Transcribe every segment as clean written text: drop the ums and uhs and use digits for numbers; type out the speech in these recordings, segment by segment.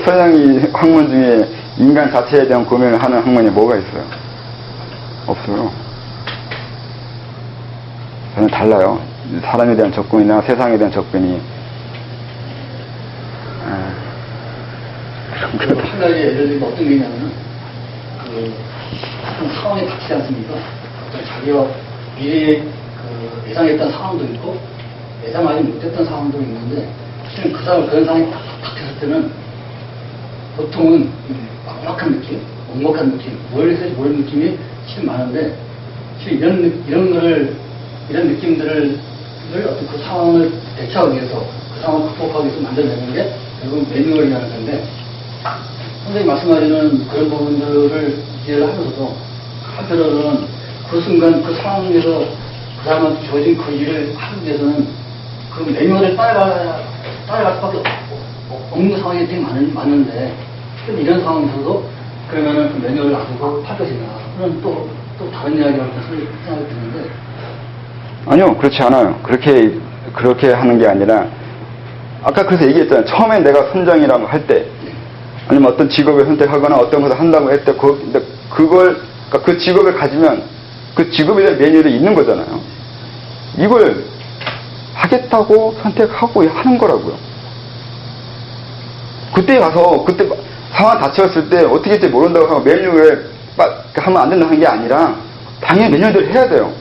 서양이 학문 중에 인간 자체에 대한 고민을 하는 학문이 뭐가 있어요? 없어요. 저는 달라요. 사람에 대한 접근이나 세상에 대한 접근이. 한 가지 예를 들면 어떤 게 있냐면은, 상황이 닥치지 않습니까? 자기가 미래에 예상했던 상황도 있고, 예상하지 못했던 상황도 있는데, 실은 그런 상황이 딱 닥쳤을 때는, 보통은 막막한 느낌, 먹먹한 느낌, 뭘 해서 모르는 느낌이 실은 많은데, 실은 이런 느낌들을 어떤 그 상황을 대처하기 위해서, 그 상황을 극복하기 위해서 만들어내는 게 결국은 매뉴얼이라는 건데, 선생님이 말씀하시는 그런 부분들을 이해를 하면서도 한편으로는 그 순간 그 상황에서 그 사람한테 주어진 그 일을 하기 위해서는 그 매뉴얼을 따라갈 수밖에 없는 상황이 되게 많은데 이런 상황에서도 그러면은 그 매뉴얼을 안 두고 할 것이냐 그런 또 다른 이야기라고 생각이 드는데 아니요 그렇지 않아요. 그렇게 하는 게 아니라 아까 그래서 얘기했잖아요. 처음에 내가 선장이라고 할 때 아니면 어떤 직업을 선택하거나 어떤 것을 한다고 할 때 그 직업을 가지면 그 직업에 대한 매뉴얼이 있는 거잖아요. 이걸 하겠다고 선택하고 하는 거라고요. 그때 상황 닥쳤을 때 어떻게 할지 모른다고 하고 매뉴얼을 하면 안 된다는 게 아니라 당연히 매뉴얼대로 해야 돼요.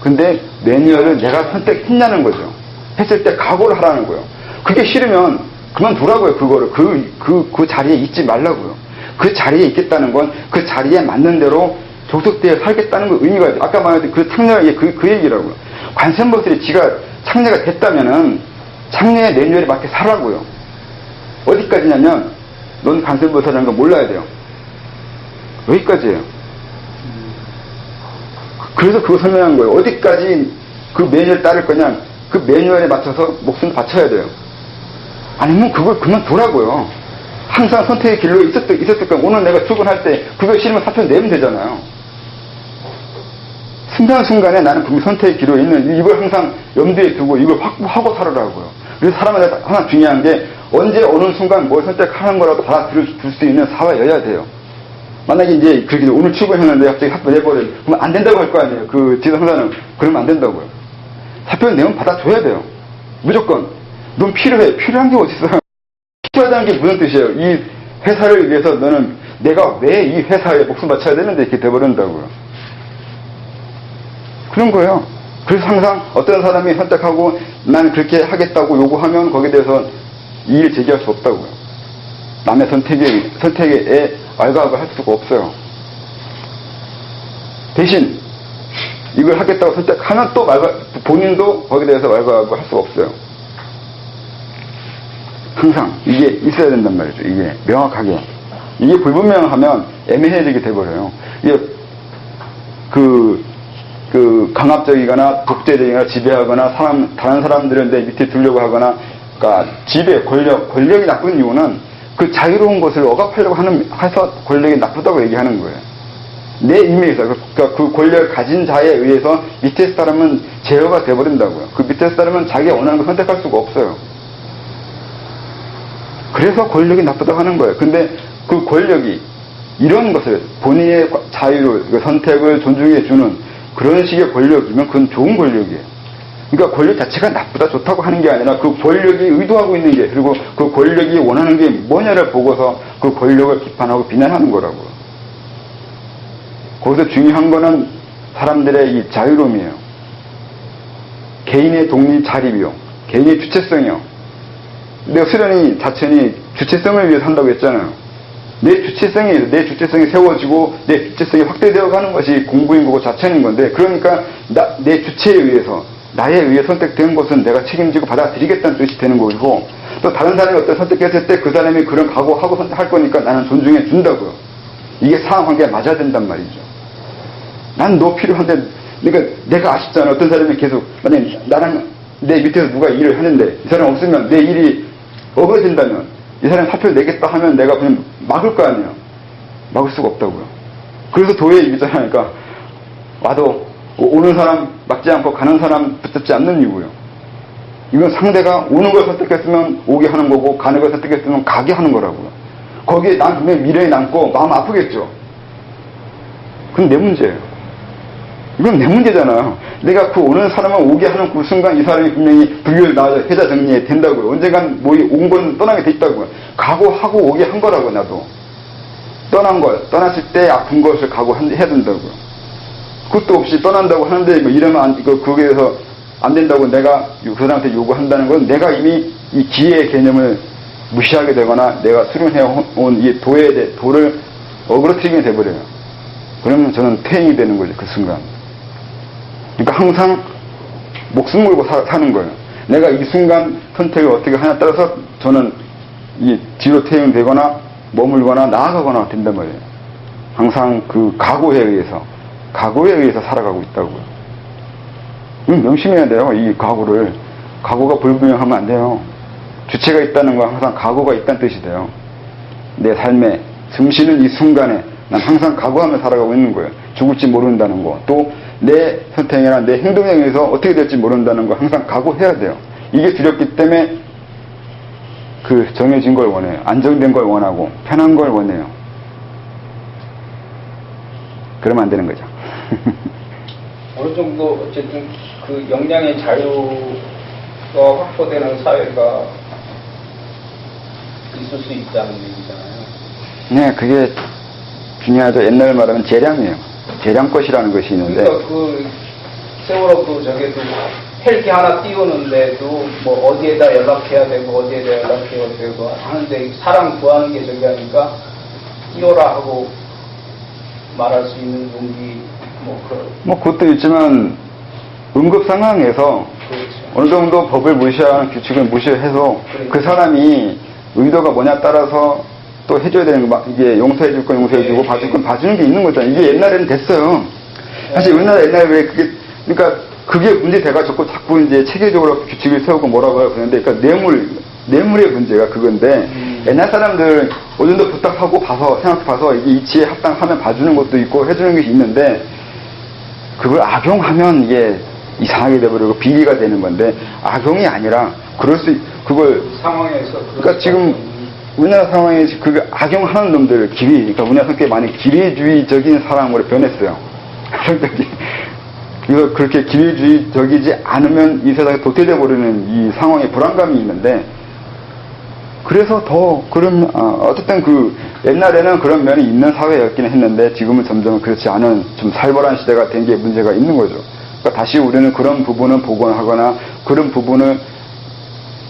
근데 매뉴얼을 내가 선택했냐는 거죠. 했을 때 각오를 하라는 거예요. 그게 싫으면 그만두라고요. 그거를 그 자리에 있지 말라고요. 그 자리에 있겠다는 건 그 자리에 맞는 대로 족속되어 살겠다는 거 의미가 있어요. 아까 말했던 그 창녀가 그 얘기라고요. 관세음보살이 지가 창녀가 됐다면은 창녀의 매뉴얼에 맞게 살라고요. 어디까지냐면 넌 관세음보살이라는 거 몰라야 돼요. 여기까지예요. 그래서 그거 설명한 거예요. 어디까지 그 매뉴얼 따를 거냐 그 매뉴얼에 맞춰서 목숨을 바쳐야 돼요. 아니면 그걸 그만두라고요. 항상 선택의 길로 있었을 거야. 오늘 내가 출근할 때 그거 싫으면 사표 내면 되잖아요. 순간순간에 나는 분명히 선택의 길로 있는 이걸 항상 염두에 두고 이걸 확보하고 살아라고요. 그래서 사람한테 하나 중요한 게 언제 어느 순간 뭘 선택하는 거라도 받아들일 수 있는 사회여야 돼요. 만약에 이제 그렇게 오늘 출근했는데 갑자기 사표 내버려요. 그러면 안 된다고 할 거 아니에요. 그 지도상사는 그러면 안 된다고요. 사표 내면 받아줘야 돼요. 무조건. 넌 필요해. 필요한 게 어딨어요. 필요하다는 게 무슨 뜻이에요? 이 회사를 위해서 너는 내가 왜 이 회사에 목숨 바쳐야 되는데 이렇게 돼버린다고요. 그런 거예요. 그래서 항상 어떤 사람이 선택하고 난 그렇게 하겠다고 요구하면 거기에 대해서 이의를 제기할 수 없다고요. 남의 선택에 왈가왈부할 할 수가 없어요. 대신 이걸 하겠다고 선택하면 또 본인도 거기에 대해서 왈가왈부할 수가 없어요. 항상 이게 있어야 된단 말이죠. 이게 명확하게. 이게 불분명하면 애매해지게 돼버려요. 이게 강압적이거나 독재적이거나 지배하거나 다른 사람들을 내 밑에 두려고 하거나 그러니까 지배, 권력이 나쁜 이유는 그 자유로운 것을 억압하려고 해서 권력이 나쁘다고 얘기하는 거예요. 내 임의에서 그러니까 그 권력을 가진 자에 의해서 밑에 사람은 제어가 돼버린다고요. 그 밑에 사람은 자기가 원하는 걸 선택할 수가 없어요. 그래서 권력이 나쁘다고 하는 거예요. 근데 그 권력이 이런 것을 본인의 자유를, 선택을 존중해 주는 그런 식의 권력이면 그건 좋은 권력이에요. 그러니까 권력 자체가 나쁘다 좋다고 하는 게 아니라 그 권력이 의도하고 있는 게 그리고 그 권력이 원하는 게 뭐냐를 보고서 그 권력을 비판하고 비난하는 거라고요. 거기서 중요한 거는 사람들의 이 자유로움이에요. 개인의 독립 자립이요. 개인의 주체성이요. 내가 수련이 자천이 주체성을 위해서 한다고 했잖아요. 내 주체성이 세워지고 내 주체성이 확대되어 가는 것이 공부인 거고 자천인 건데 그러니까 내 주체에 의해서 나에 의해 선택된 것은 내가 책임지고 받아들이겠다는 뜻이 되는 거고 또 다른 사람이 어떤 선택했을 때 그 사람이 그런 각오하고 선택할 거니까 나는 존중해 준다고요. 이게 상황 관계가 맞아야 된단 말이죠. 난 너 필요한데 그러니까 내가 아쉽잖아. 어떤 사람이 계속 만약에 나랑 내 밑에서 누가 일을 하는데 이 사람 없으면 내 일이 어그러진다면 이 사람이 사표를 내겠다 하면 내가 그냥 막을 거 아니에요. 막을 수가 없다고요. 그래서 도에 있잖아요. 그러니까 와도 오는 사람 막지 않고 가는 사람 붙잡지 않는 이유고요. 이건 상대가 오는 걸 선택했으면 오게 하는 거고 가는 걸 선택했으면 가게 하는 거라고요. 거기에 난 분명히 미련이 남고 마음 아프겠죠. 그건 내 문제예요. 이건 내 문제잖아요. 내가 그 오는 사람을 오게 하는 그 순간 이 사람이 분명히 불교를 나와서 회자 정리해 된다고요. 언젠간 뭐 온 건 떠나게 돼 있다고요. 각오하고 오게 한 거라고 나도. 떠난 걸, 떠났을 때 아픈 것을 각오해야 된다고요. 그것도 없이 떠난다고 하는데 뭐 이러면 거기에서 안 된다고 내가 그 사람한테 요구한다는 건 내가 이미 이 기회의 개념을 무시하게 되거나 내가 수련해온 이 도를 어그러뜨리게 돼버려요. 그러면 저는 퇴행이 되는 거죠, 그 순간. 그러니까 항상 목숨 걸고 사는 거예요. 내가 이 순간 선택을 어떻게 하냐에 따라서 저는 이 뒤로 퇴행되거나 머물거나 나아가거나 된단 말이에요. 항상 그 각오에 의해서 살아가고 있다고요. 명심해야 돼요, 이 각오를. 각오가 불분명하면 안 돼요. 주체가 있다는 건 항상 각오가 있다는 뜻이 돼요. 내 삶에 숨 쉬는 이 순간에 난 항상 각오하며 살아가고 있는 거예요. 죽을지 모른다는 거. 또 내 선택이나 내 행동에 의해서 어떻게 될지 모른다는 거 항상 각오해야 돼요. 이게 두렵기 때문에 그 정해진 걸 원해요. 안정된 걸 원하고 편한 걸 원해요. 그러면 안 되는 거죠. 어느 정도 어쨌든 그 역량의 자유가 확보되는 사회가 있을 수 있다는 얘기잖아요. 네, 그게 중요하죠. 옛날 말하면 재량이에요. 재량것이라는 것이 있는데. 그러니까 그 세월호 그 저기도 헬기 하나 띄우는데도 뭐 어디에다 연락해야 되고 어디에다 연락해야 되고 하는데 사람 구하는 게 저기 하니까 띄워라 하고 말할 수 있는 용기 뭐 그것도 있지만 응급 상황에서 그렇죠. 어느 정도 법을 무시하는 규칙을 무시해서 그러니까. 그 사람이 의도가 뭐냐 따라서 또 해줘야 되는 거, 이게 용서해줄 건 용서해주고 네, 봐줄 건 봐주는 게 있는 거잖아요. 이게 옛날에는 됐어요. 사실 우리나라 옛날에 왜 그게, 그러니까 그게 문제 돼가지고 자꾸 이제 체계적으로 규칙을 세우고 뭐라고 하고 그러는데, 그러니까 뇌물의 문제가 그건데, 옛날 사람들 어느 정도 부탁하고 생각해봐서 이게 이치에 합당하면 봐주는 것도 있고 해주는 것이 있는데, 그걸 악용하면 이게 이상하게 돼버리고 비리가 되는 건데, 악용이 아니라, 그걸, 상황에서 그러니까 지금, 우리나라 상황에서 그 악용하는 놈들, 그러니까 우리나라 성격이 많이 기회주의적인 사람으로 변했어요. 성격이. 그래서 그렇게 기회주의적이지 않으면 이 세상에 도태돼 버리는 이 상황에 불안감이 있는데, 그래서 더 어쨌든 그 옛날에는 그런 면이 있는 사회였기는 했는데 지금은 점점 그렇지 않은 좀 살벌한 시대가 된 게 문제가 있는 거죠. 그러니까 다시 우리는 그런 부분을 복원하거나 그런 부분을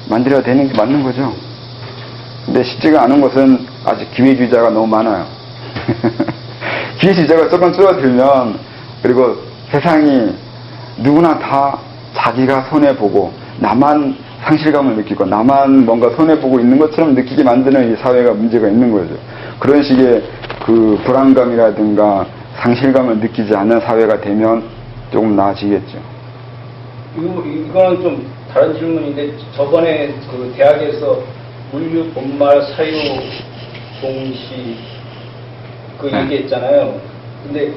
만들어야 되는 게 맞는 거죠. 근데 쉽지가 않은 것은 아직 기회주의자가 너무 많아요. 기회주의자가 조금 줄어들면, 그리고 세상이 누구나 다 자기가 손해보고 나만 상실감을 느끼고 나만 뭔가 손해보고 있는 것처럼 느끼게 만드는 이 사회가 문제가 있는 거죠. 그런 식의 그 불안감이라든가 상실감을 느끼지 않는 사회가 되면 조금 나아지겠죠. 이거는 좀 다른 질문인데, 저번에 그 대학에서 물류 본말 사유 동시 그 네. 얘기했잖아요. 근데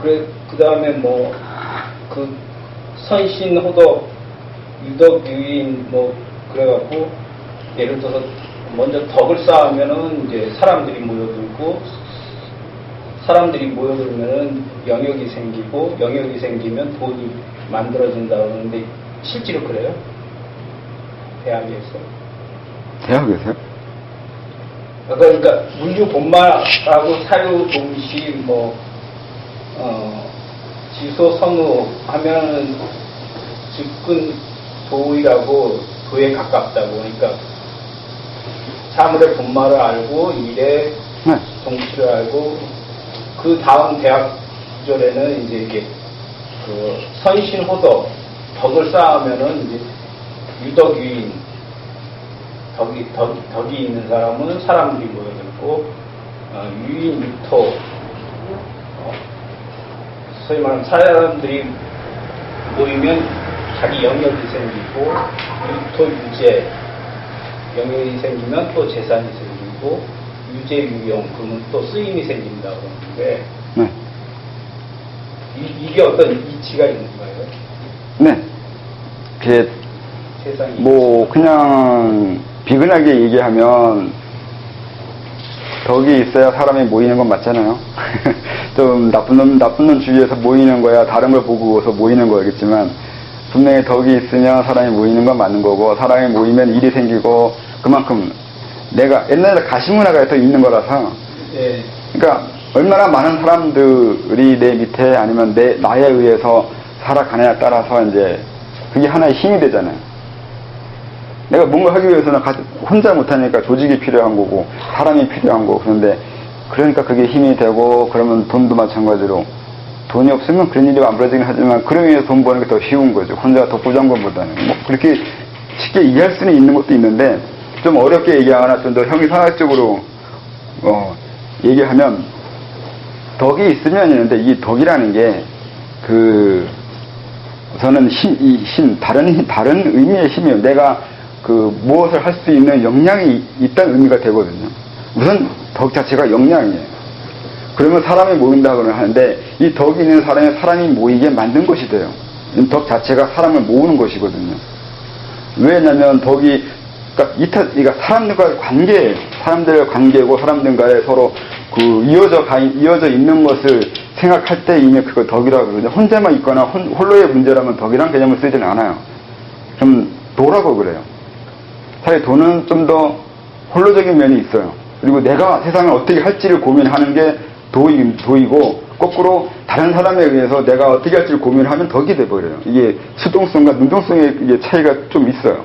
그 다음에 뭐 그 선신 호덕 유덕 유인 뭐 그래갖고 예를 들어서 먼저 덕을 쌓으면은 이제 사람들이 모여들면은 영역이 생기고 영역이 생기면 돈이 만들어진다 그러는데 실제로 그래요? 대학에서? 대학에서요? 그러니까 물류 본말하고 사유 동시 지소 선우 하면은 직근 도의라고 도에 가깝다고. 그러니까 사물의 본말을 알고 일의 네. 동시를 알고 그 다음 대학 시절에는 이제 이게 그 선신호덕 덕을 쌓으면은 이제 유덕유인 덕이 있는 사람은 사람들이 모여들고 유인 유토 소위 말하는 사람들이 모이면 자기 영역이 생기고 유토 유재 영역이 생기면 또 재산이 생기고 유재 유용 그러면 또 쓰임이 생긴다 그러는데 네. 이게 어떤 이치가 있는 거예요? 네. 그게 세상이 그냥 비근하게 얘기하면 덕이 있어야 사람이 모이는 건 맞잖아요. 좀 나쁜 놈 주위에서 모이는 거야, 다른 걸 보고서 모이는 거겠지만, 분명히 덕이 있으면 사람이 모이는 건 맞는 거고, 사람이 모이면 일이 생기고, 그만큼 내가 옛날에 가시문화가 더 있는 거라서, 예. 그러니까 얼마나 많은 사람들이 내 밑에 아니면 나에 의해서 살아가느냐에 따라서 이제 그게 하나의 힘이 되잖아요. 내가 뭔가 하기 위해서는 혼자 못하니까 조직이 필요한 거고 사람이 필요한 거고 그런데 그러니까 그게 힘이 되고 그러면 돈도 마찬가지로 돈이 없으면 그런 일이 안 벌어지긴 하지만 그러기 위해서 돈 버는 게 더 쉬운 거죠. 혼자 독보장관보다는 뭐 그렇게 쉽게 이해할 수는 있는 것도 있는데 좀 어렵게 얘기하거나 좀 더 형이상학적으로 얘기하면 덕이 있으면 있는데 이 덕이라는 게 저는 다른 의미의 힘이에요. 내가 무엇을 할 수 있는 역량이 있다는 의미가 되거든요. 우선 덕 자체가 역량이에요. 그러면 사람이 모인다고 하는데 이 덕이 있는 사람이 모이게 만든 것이 돼요. 이 덕 자체가 사람을 모으는 것이거든요. 왜냐하면 덕이 그러니까 사람들과의 관계, 사람들의 관계고 사람들과의 서로 이어져 있는 것을 생각할 때 이미 그거 덕이라고 그러죠. 혼자만 있거나 홀로의 문제라면 덕이란 개념을 쓰지는 않아요. 좀 도라고 그래요. 사실 도는 좀 더 홀로적인 면이 있어요. 그리고 내가 세상을 어떻게 할지를 고민하는 게 도이고 거꾸로 다른 사람에 의해서 내가 어떻게 할지를 고민하면 덕이 돼버려요. 이게 수동성과 능동성의 이게 차이가 좀 있어요.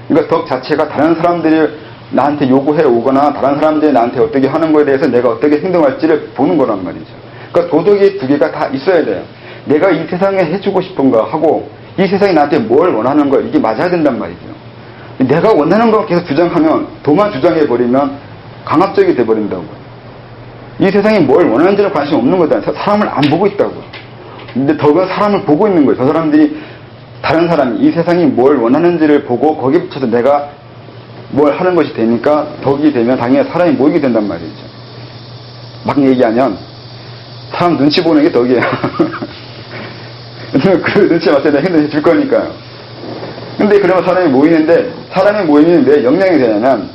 그러니까 덕 자체가 다른 사람들이 나한테 요구해 오거나 다른 사람들이 나한테 어떻게 하는 거에 대해서 내가 어떻게 행동할지를 보는 거란 말이죠. 그러니까 도덕이 두 개가 다 있어야 돼요. 내가 이 세상에 해주고 싶은 거 하고 이 세상이 나한테 뭘 원하는 거 이게 맞아야 된단 말이죠. 내가 원하는 거 계속 주장하면 도만 주장해버리면 강압적이 돼버린다고요. 이 세상이 뭘 원하는지는 관심 없는 거잖아요. 사람을 안 보고 있다고요. 근데 덕은 사람을 보고 있는 거예요. 저 사람들이 다른 사람이 이 세상이 뭘 원하는지를 보고 거기에 붙여서 내가 뭘 하는 것이 되니까 덕이 되면 당연히 사람이 모이게 된단 말이죠. 막 얘기하면 사람 눈치 보는 게 덕이에요. 그 눈치 맞춰야 행동해 줄 거니까요. 근데 그러면 사람이 모이는데 사람이 모이면 왜 역량이 되냐면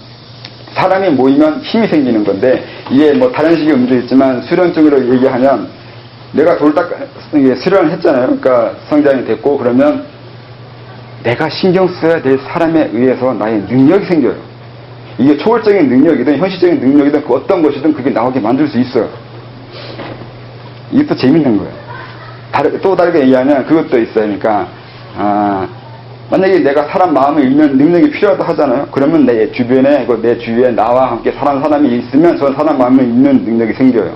사람이 모이면 힘이 생기는 건데 이게 뭐 다른 식의 의미도 있지만 수련적으로 얘기하면 내가 수련을 했잖아요. 그러니까 성장이 됐고 그러면 내가 신경 써야 될 사람에 의해서 나의 능력이 생겨요. 이게 초월적인 능력이든 현실적인 능력이든 그 어떤 것이든 그게 나오게 만들 수 있어요. 이게 또 재밌는 거예요. 또 다르게 얘기하면 그것도 있어요. 그러니까 만약에 내가 사람 마음을 읽는 능력이 필요하다 하잖아요. 그러면 내 주위에 나와 함께 사는 사람이 있으면 저 사람 마음을 읽는 능력이 생겨요.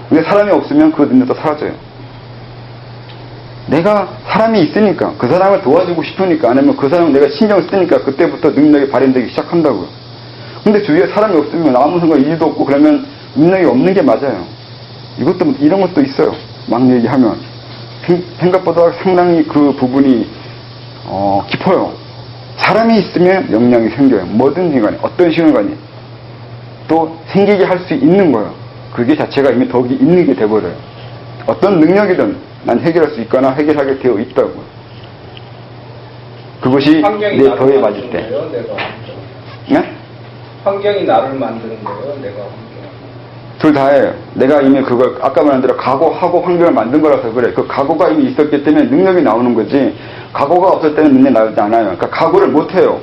근데 사람이 없으면 그 능력도 사라져요. 내가 사람이 있으니까 그 사람을 도와주고 싶으니까 아니면 그 사람을 내가 신경 쓰니까 그때부터 능력이 발현되기 시작한다고요. 근데 주위에 사람이 없으면 아무 생각 일도 없고 그러면 능력이 없는 게 맞아요. 이런 것도 있어요. 막 얘기하면 생각보다 상당히 그 부분이 깊어요. 사람이 있으면 역량이 생겨요. 뭐든지 간에 어떤 식으로 간에 또 생기게 할 수 있는 거예요. 그게 자체가 이미 덕이 있는 게 돼버려요. 어떤 능력이든 난 해결할 수 있거나 해결하게 되어 있다고요. 그것이 내 덕에 맞을 때. 네? 환경이 나를 만드는 거예요. 내가 둘 다예요. 내가 이미 그걸 아까 말한 대로 각오하고 환경을 만든 거라서 그래. 그 각오가 이미 있었기 때문에 능력이 나오는 거지. 각오가 없을 때는 능력이 나오지 않아요. 그러니까 각오를 못 해요.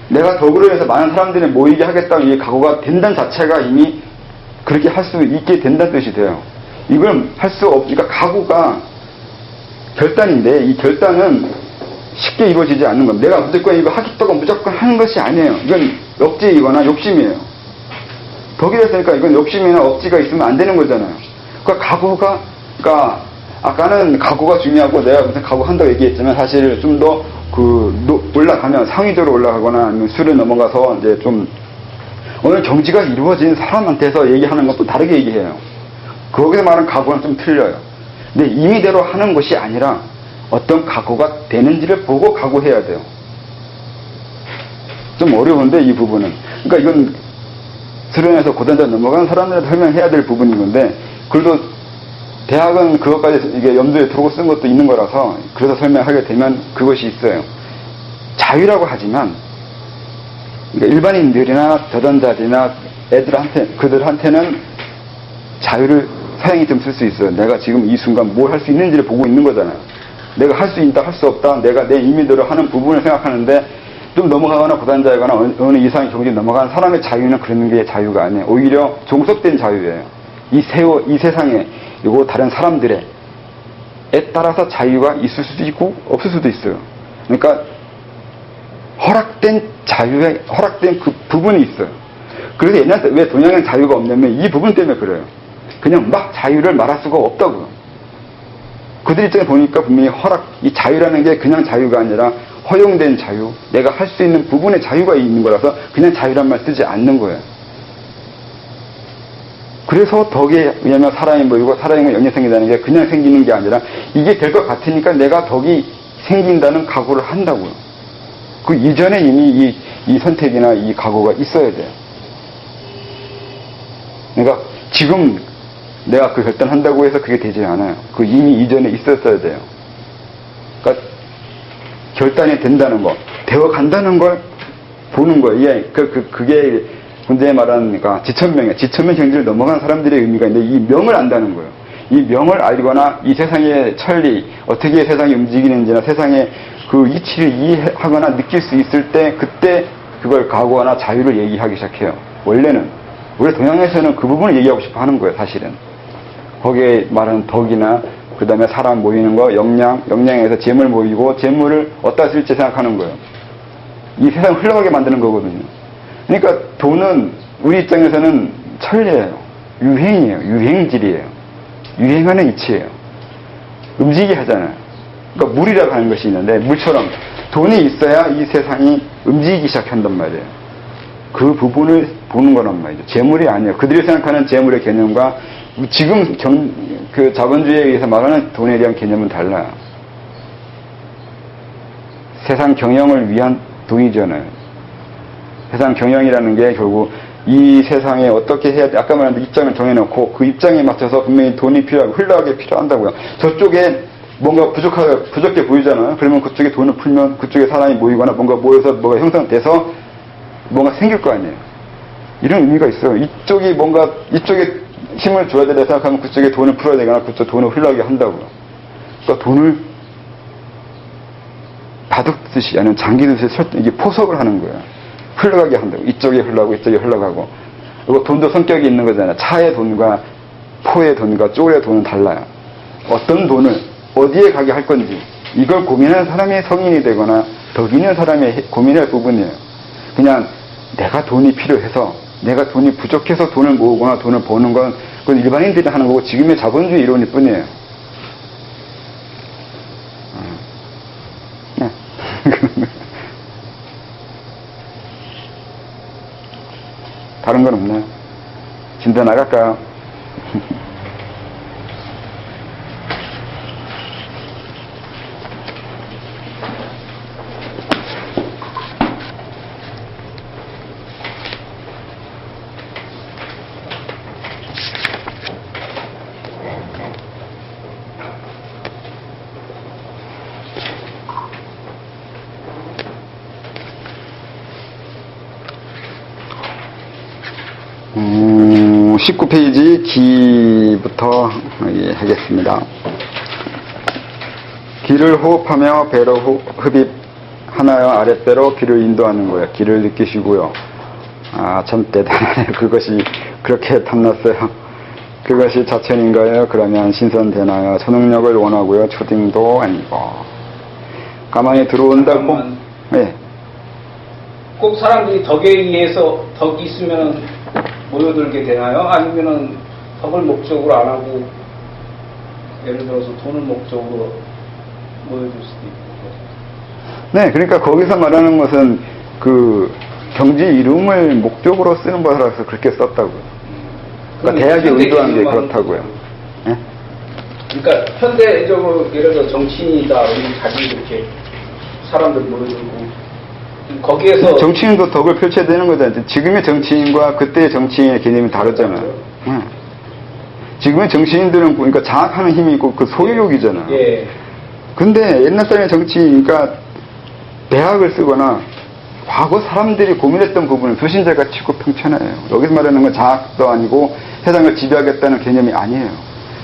내가 덕으로 해서 많은 사람들이 모이게 하겠다고 이 각오가 된다는 자체가 이미 그렇게 할 수 있게 된다는 뜻이 돼요. 이걸 할 수 그러니까 각오가 결단인데 이 결단은 쉽게 이루어지지 않는 겁니다. 내가 무조건 이거 하겠다고 무조건 하는 것이 아니에요. 이건 억지이거나 욕심이에요. 덕이랬으니까 이건 욕심이나 억지가 있으면 안 되는 거잖아요. 그러니까 각오가, 아까는 각오가 중요하고 내가 무슨 각오한다고 얘기했지만 사실 좀 더 올라가면 상위적으로 올라가거나 아니면 수를 넘어가서 이제 좀 오늘 경지가 이루어진 사람한테서 얘기하는 것도 다르게 얘기해요. 거기서 말하는 각오는 좀 틀려요. 근데 임의대로 하는 것이 아니라 어떤 각오가 되는지를 보고 각오해야 돼요. 좀 어려운데 이 부분은. 그러니까 이건 수련해서 고단자 넘어간 사람들한테 설명해야 될 부분인 건데 그래도 대학은 그것까지 이게 염두에 두고 쓴 것도 있는 거라서 그래서 설명하게 되면 그것이 있어요. 자유라고 하지만 그러니까 일반인들이나 저단자들이나 그들한테는 자유를 사용이 좀 쓸 수 있어요. 내가 지금 이 순간 뭘 할 수 있는지를 보고 있는 거잖아요. 내가 할 수 있다, 할 수 없다, 내가 내 임의대로 하는 부분을 생각하는데 좀 넘어가거나 고단자거나 어느 이상의 경지에 넘어가는 사람의 자유는 그런 게 자유가 아니에요. 오히려 종속된 자유예요. 이 세상에 이거 다른 사람들에 따라서 자유가 있을 수도 있고 없을 수도 있어요. 그러니까 허락된 자유에 허락된 그 부분이 있어요. 그래서 옛날에 왜 동양은 자유가 없냐면 이 부분 때문에 그래요. 그냥 막 자유를 말할 수가 없다고요. 그들 입장에 보니까 분명히 이 자유라는 게 그냥 자유가 아니라 허용된 자유, 내가 할 수 있는 부분의 자유가 있는 거라서 그냥 자유란 말 쓰지 않는 거예요. 그래서 덕에 의하면 사람이 모이고 사람이 영이 생긴다는 게 그냥 생기는 게 아니라 이게 될 것 같으니까 내가 덕이 생긴다는 각오를 한다고요. 그 이전에 이미 이 선택이나 이 각오가 있어야 돼요. 그러니까 지금 내가 그 결단한다고 해서 그게 되지 않아요. 그 이미 이전에 있었어야 돼요. 그러니까 결단이 된다는 거, 되어 간다는 걸 보는 거예요. 예, 그게 군대에 말하는, 그러니까 지천명이에요. 지천명 경지를 넘어간 사람들의 의미가 있는데 이 명을 안다는 거예요. 이 명을 알거나 이 세상의 천리, 어떻게 세상이 움직이는지나 세상의 그 이치를 이해하거나 느낄 수 있을 때 그때 그걸 각오하나 자유를 얘기하기 시작해요. 원래 동양에서는 그 부분을 얘기하고 싶어 하는 거예요, 사실은. 거기에 말하는 덕이나 그 다음에 사람 모이는 거, 역량에서 재물 모이고 재물을 어디다 쓸지 생각하는 거예요. 이 세상을 흘러가게 만드는 거거든요. 그러니까 돈은 우리 입장에서는 천리예요. 유행이에요. 유행질이에요. 유행하는 이치예요. 움직이게 하잖아요. 그러니까 물이라고 하는 것이 있는데 물처럼 돈이 있어야 이 세상이 움직이기 시작한단 말이에요. 그 부분을 보는 거란 말이죠. 재물이 아니에요. 그들이 생각하는 재물의 개념과 지금 그 자본주의에 의해서 말하는 돈에 대한 개념은 달라요. 세상 경영을 위한 돈이잖아요. 세상 경영이라는 게 결국 이 세상에 어떻게 해야 돼. 아까 말한 입장을 정해놓고 그 입장에 맞춰서 분명히 돈이 필요하고 흘러가게 필요한다고요. 저쪽에 뭔가 부족해 보이잖아요. 그러면 그쪽에 돈을 풀면 그쪽에 사람이 모이거나 뭔가 모여서 뭐가 형성돼서 뭔가 생길 거 아니에요. 이런 의미가 있어요. 이쪽에 힘을 줘야 되다 생각하면 그쪽에 돈을 풀어야 되거나 그쪽 돈을 흘러가게 한다고요. 그러니까 돈을 바둑듯이 아니면 장기듯이 이게 포석을 하는 거예요. 흘러가게 한다고. 이쪽에 흘러가고 이쪽에 흘러가고. 그리고 돈도 성격이 있는 거잖아요. 차의 돈과 포의 돈과 쪼의 돈은 달라요. 어떤 돈을 어디에 가게 할 건지 이걸 고민하는 사람이 성인이 되거나 덕 있는 사람의 고민할 부분이에요. 그냥 내가 돈이 필요해서 내가 돈이 부족해서 돈을 모으거나 돈을 버는 건 그건 일반인들이 하는 거고 지금의 자본주의 이론일 뿐이에요. 네. 다른 건 없나요? 진도 나갈까요? 음, 19페이지 기부터 하겠습니다. 기를 호흡하며 배로 흡입하나요? 아랫배로 기를 인도하는 거예요. 기를 느끼시고요. 아, 참 대단해요. 그것이 그렇게 탐났어요. 그것이 자천인가요? 그러면 신선되나요? 초능력을 원하고요. 초딩도 아니고. 가만히 들어온다고? 네. 꼭 사람들이 덕에 의해서 덕이 있으면 모여들게 되나요? 아니면은 덕을 목적으로 안 하고 예를 들어서 돈을 목적으로 모여들 수도 있고. 네, 그러니까 거기서 말하는 것은 그 경지 이름을 목적으로 쓰는 것이라서 그렇게 썼다고요. 그러니까 대학에 의도한 게 그렇다고요. 네? 그러니까 현대적으로 예를 들어 정치인이다, 자기 이렇게 사람들 모여들고 거기에서 정치인도 덕을 펼쳐야 되는 거잖아요. 지금의 정치인과 그때의 정치인의 개념이 다르잖아요. 네. 지금의 정치인들은 그러니까 장악하는 힘이 있고 그 소유욕이잖아요. 예. 근데 옛날 사람의 정치인이니까 대학을 쓰거나 과거 사람들이 고민했던 부분은 수신제가 치고 평천해요. 여기서 말하는 건 장학도 아니고 세상을 지배하겠다는 개념이 아니에요.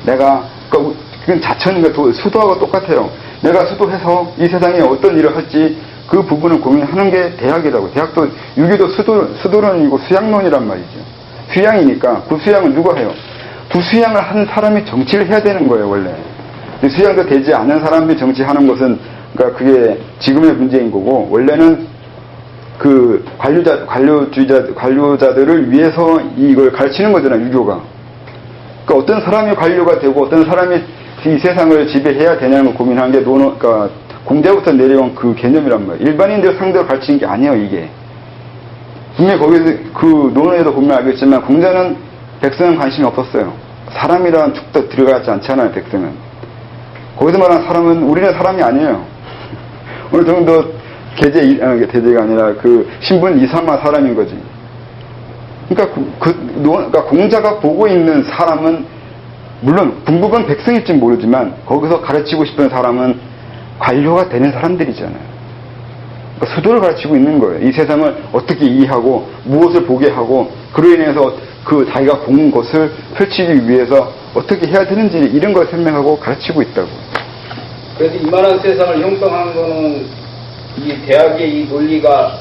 내가, 그건 자천인가 수도하고 똑같아요. 내가 수도해서 이 세상에 어떤 일을 할지 그 부분을 고민하는 게 대학이라고. 대학도, 유기도 수도론이고 수양론이란 말이죠. 수양이니까 그 수양은 누가 해요? 그 수양을 한 사람이 정치를 해야 되는 거예요, 원래. 수양도 되지 않은 사람이 정치하는 것은, 그러니까 그게 지금의 문제인 거고, 원래는 그 관료자들을 위해서 이걸 가르치는 거잖아요, 유교가. 그러니까 어떤 사람이 관료가 되고 어떤 사람이 이 세상을 지배해야 되냐는 걸 고민하는 게 그러니까 공자부터 내려온 그 개념이란 말이에요. 일반인들 상대로 가르치는 게 아니에요, 이게. 분명히 거기서 그 논어에도 보면 알겠지만 공자는 백성은 관심이 없었어요. 사람이라는 축도 들어가지 않잖아요, 백성은. 거기서 말하는 사람은 우리는 사람이 아니에요. 어느 정도 대제가 아니라 그 신분 이상한 사람인 거지. 그러니까 공자가 보고 있는 사람은 물론 궁극은 백성일지 모르지만 거기서 가르치고 싶은 사람은 관료가 되는 사람들이잖아요. 그러니까 수도를 가르치고 있는 거예요. 이 세상을 어떻게 이해하고 무엇을 보게 하고 그로 인해서 그 자기가 본 것을 펼치기 위해서 어떻게 해야 되는지 이런 걸 설명하고 가르치고 있다고. 그래서 이만한 세상을 형성한 거는 이 대학의 이 논리가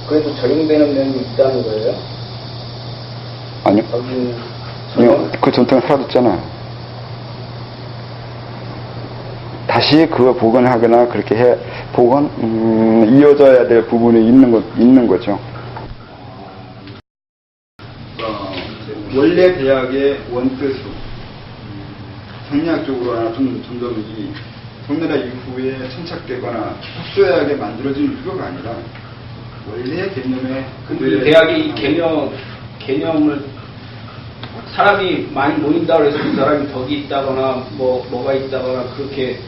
그래도 적용되는 면이 있다는 거예요? 아니요. 아니요. 그 전통이 사라졌잖아요. 다시 그거 복원하거나 그렇게 이어져야 될 부분이 있는 거죠. 원래 대학의 원뜻으로 생리학적으로나 점점 이 송나라 이후에 천착되거나 흡수하게 만들어진 그거가 아니라 원래의 개념에 근데 대학의 이 개념을 사람이 많이 모인다고 해서 그 사람이 덕이 있다거나 뭐가 있다거나 그렇게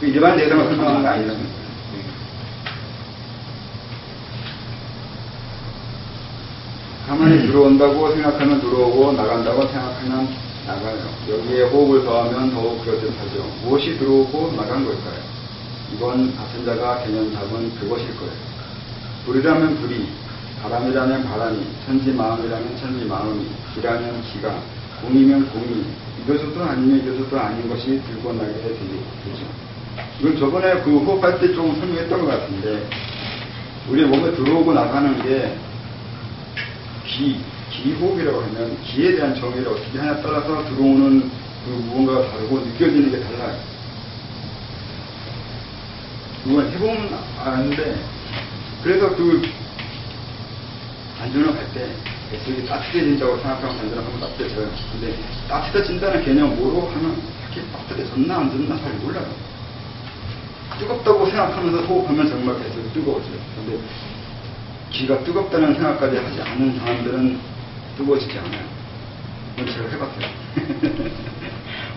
일반 대상을 설명하는 게 아니라 가만히 들어온다고 생각하면 들어오고 나간다고 생각하면 나가요. 여기에 호흡을 더하면 더욱 그렇듯하죠. 무엇이 들어오고 나간 걸까요? 이번 같은 자가 개념 답은 그것일 거예요. 불이라면 불이, 바람이라면 바람이, 천지마음이라면 천지마음이, 기라면 기가, 공이면 공이, 이것도 아니면 이것도 아닌 것이 들고 나게 되죠. 이건 저번에 그 호흡할 때 좀 설명했던 것 같은데, 우리 몸에 들어오고 나가는 게 기호흡이라고 하면 기에 대한 정의를 어떻게 하냐에 따라서 들어오는 그 무언가가 다르고 느껴지는 게 달라요. 그건 해보면 아는데, 그래서 그 단전을 할 때 뱃속이 따뜻해진다고 생각하면 단전을 하면 따뜻해져요. 근데 따뜻해진다는 개념 뭐로 하면 이렇게 따뜻해졌나 안 졌나 잘 몰라요. 뜨겁다고 생각하면서 호흡하면 정말 뱃속이 뜨거워져요. 근데 기가 뜨겁다는 생각까지 하지 않은 사람들은 뜨거워지지 않아요. 이건 제가 해봤어요.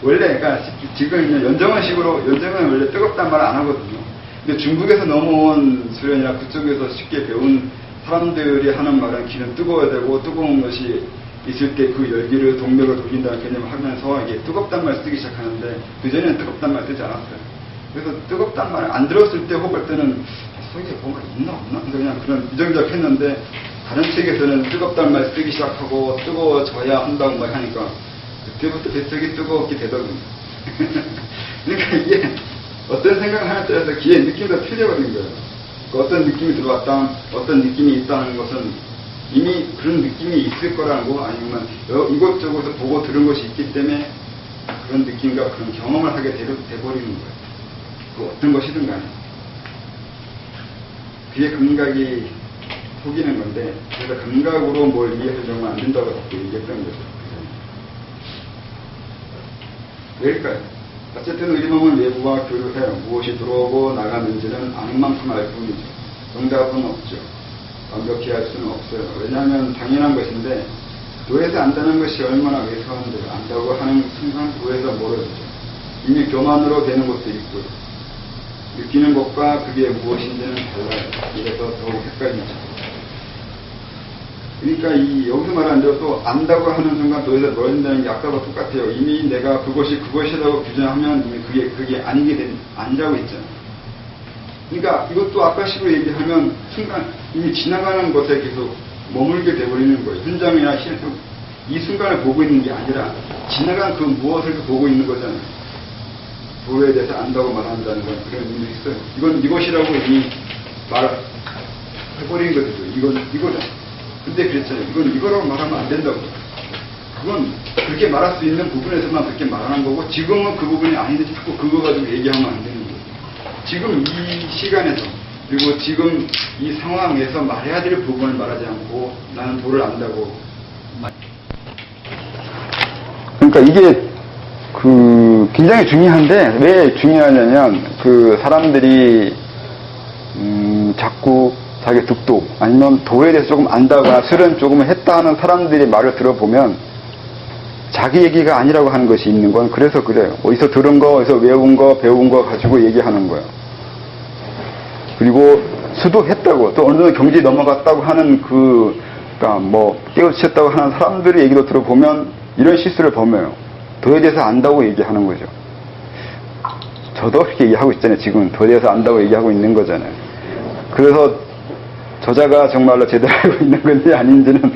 원래, 그러니까 지금 있는 연정은 원래 뜨겁다는 말을 안 하거든요. 근데 중국에서 넘어온 수련이나 그쪽에서 쉽게 배운 사람들이 하는 말은 기는 뜨거워야 되고 뜨거운 것이 있을 때 그 열기를 동력을 돌린다는 개념을 하면서 이게 뜨겁단 말 쓰기 시작하는데 그전에는 뜨겁단 말 쓰지 않았어요. 그래서 뜨겁단 말을 안 들었을 때 호흡할 때는 속에 뭔가 있나 없나? 그냥 그런 비정적 했는데 다른 책에서는 뜨겁단 말 쓰기 시작하고 뜨거워져야 한다고 막 하니까 그때부터 뱃속이 뜨겁게 되더군요. 그러니까 이게 어떤 생각을 하냐에 따라서 기의 느낌도 틀려버린 거예요. 어떤 느낌이 들어왔다, 어떤 느낌이 있다는 것은 이미 그런 느낌이 있을 거라는 거 아니면 이것저것에서 보고 들은 것이 있기 때문에 그런 느낌과 그런 경험을 하게 돼버리는 거예요. 그 어떤 것이든 간에. 그게 감각이 속이는 건데, 그래서 감각으로 뭘 이해하려면 안 된다고 얘기했던 거죠. 왜일까요? 어쨌든 우리 몸은 외부와 교류해요. 무엇이 들어오고 나가는지는 아는 만큼 알 뿐이죠. 정답은 없죠. 완벽히 알 수는 없어요. 왜냐하면 당연한 것인데 도에서 안다는 것이 얼마나 왜소한데요. 안다고 하는 순간 도에서 멀어지죠. 이미 교만으로 되는 것도 있고요. 느끼는 것과 그게 무엇인지는 달라요. 이래서 더욱 헷갈리죠. 그러니까 여기서 말하는 대로 또 안다고 하는 순간 도에서 멀어진다는 게 아까와 똑같아요. 이미 내가 그것이 그것이라고 규정하면 이미 그게 아니게 안다고 있잖아요. 그러니까 이것도 아까 식으로 얘기하면 순간 이미 지나가는 것에 계속 머물게 돼버리는 거예요. 현장이나 이 순간을 보고 있는 게 아니라 지나간 그 무엇을 보고 있는 거잖아요. 도에 대해서 안다고 말한다는 건 그런 의미가 있어요. 이건 이것이라고 이미 말해버린 거죠. 이거다. 근데 그랬잖아요. 이건 이거라고 말하면 안 된다고. 그건 그렇게 말할 수 있는 부분에서만 그렇게 말하는 거고, 지금은 그 부분이 아닌데 자꾸 그거 가지고 얘기하면 안 되는 거예요. 지금 이 시간에서, 그리고 지금 이 상황에서 말해야 될 부분을 말하지 않고 나는 도를 안다고. 그러니까 이게 굉장히 중요한데, 왜 중요하냐면 사람들이 자꾸 자기 득도 아니면 도에 대해서 조금 안다거나 수련 조금 했다 하는 사람들의 말을 들어보면 자기 얘기가 아니라고 하는 것이 있는 건 그래서 그래요. 어디서 들은 거, 어디서 외운 거, 배운 거 가지고 얘기하는 거예요. 그리고 수도했다고, 또 어느 정도 경지에 넘어갔다고 하는 그러니까 깨우치셨다고 하는 사람들의 얘기도 들어보면 이런 실수를 범해요. 도에 대해서 안다고 얘기하는 거죠. 저도 그렇게 얘기하고 있잖아요. 지금 도에 대해서 안다고 얘기하고 있는 거잖아요. 그래서 저자가 정말로 제대로 알고 있는 건지 아닌지는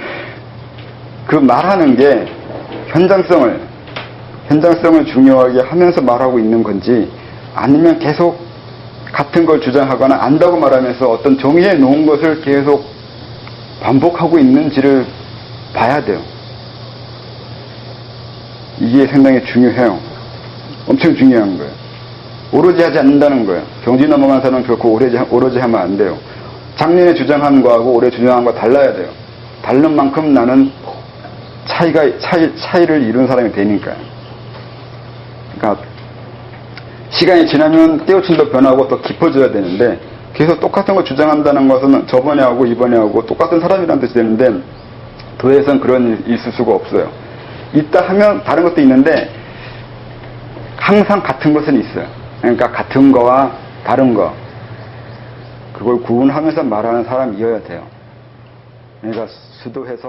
그 말하는 게 현장성을 중요하게 하면서 말하고 있는 건지, 아니면 계속 같은 걸 주장하거나 안다고 말하면서 어떤 정의해 놓은 것을 계속 반복하고 있는지를 봐야 돼요. 이게 상당히 중요해요. 엄청 중요한 거예요. 오로지 하지 않는다는 거예요. 경지 넘어간 사람은 결코 오로지 하면 안 돼요. 작년에 주장한 거하고 올해 주장한 거 달라야 돼요. 다른 만큼 나는 차이를 이룬 사람이 되니까요. 그러니까 시간이 지나면 떼우침도 변하고 더 깊어져야 되는데, 계속 똑같은 걸 주장한다는 것은 저번에 하고 이번에 하고 똑같은 사람이라는 뜻이 되는데, 도에선 그런 일 있을 수가 없어요. 있다 하면 다른 것도 있는데 항상 같은 것은 있어요. 그러니까 같은 거와 다른 거, 그걸 구분하면서 말하는 사람이어야 돼요. 그러니까 수도해서